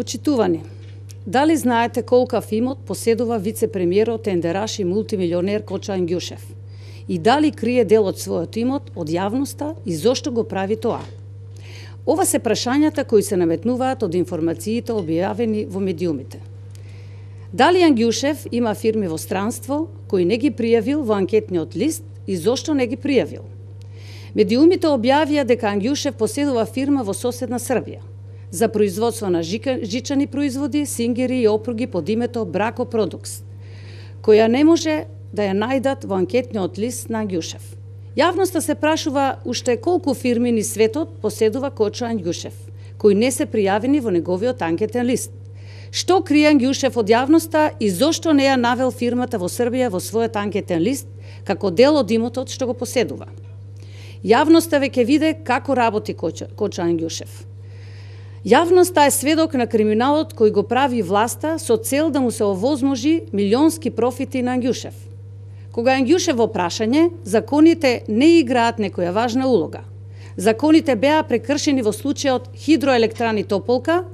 Почитувани, дали знаете колкав имот поседува вице-премиерот, тендераш и мултимилионер Кочо Ангјушев? И дали крие дел од својот имот од јавноста и зошто го прави тоа? Ова се прашањата кои се наметнуваат од информациите објавени во медиумите. Дали Ангјушев има фирми во странство кои не ги пријавил во анкетниот лист и зошто не ги пријавил? Медиумите објавија дека Ангјушев поседува фирма во соседна Србија за производство на жичани производи, сингери и опруги под името Брако Продукс, која не може да ја најдат во анкетниот лист на Ангјушев. Јавноста се прашува уште колку фирми низ светот поседува Кочо Ангјушев, кои не се пријавени во неговиот анкетен лист. Што крие Ангјушев од јавноста и зошто не ја навел фирмата во Србија во својот анкетен лист како дел од имотот што го поседува? Јавноста веќе виде како работи Кочо Ангјушев. Јавноста е сведок на криминалот кој го прави власта со цел да му се овозможи милионски профити на Ангјушев. Кога Ангјушев во прашање, законите не играат некоја важна улога. Законите беа прекршени во случајот Хидроелектрани Тополка.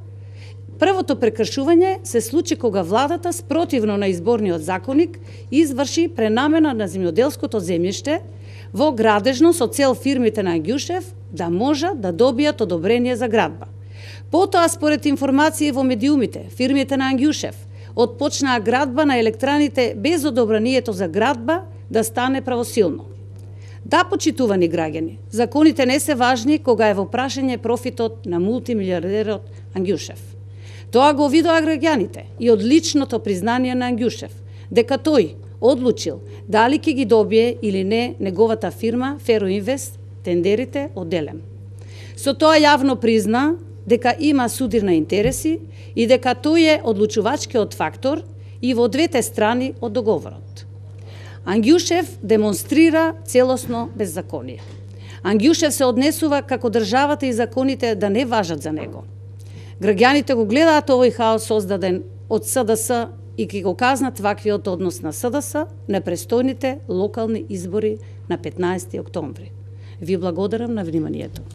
Првото прекршување се случи кога владата, спротивно на изборниот законник, изврши пренамена на земјоделското земјиште во градежно со цел фирмите на Ангјушев да можат да добијат одобрение за градба. Потоа, според информации во медиумите, фирмите на Ангјушев отпочнаа градба на електраните без одобрението за градба да стане правосилно. Да, почитувани граѓани, законите не се важни кога е во прашање профитот на мултимилиардерот Ангјушев. Тоа го видоа граѓаните и од личното признание на Ангјушев, дека тој одлучил дали ќе ги добие или не неговата фирма Фероинвест тендерите од Делем. Со тоа јавно призна дека има судир на интереси и дека тој е одлучувачкиот фактор и во двете страни од договорот. Ангјушев демонстрира целосно беззаконие. Ангјушев се однесува како државата и законите да не важат за него. Граѓаните го гледаат овој хаос создаден од СДС и ќе го казнат ваквиот однос на СДС на престојните локални избори на 15 октомври. Ви благодарам на вниманието.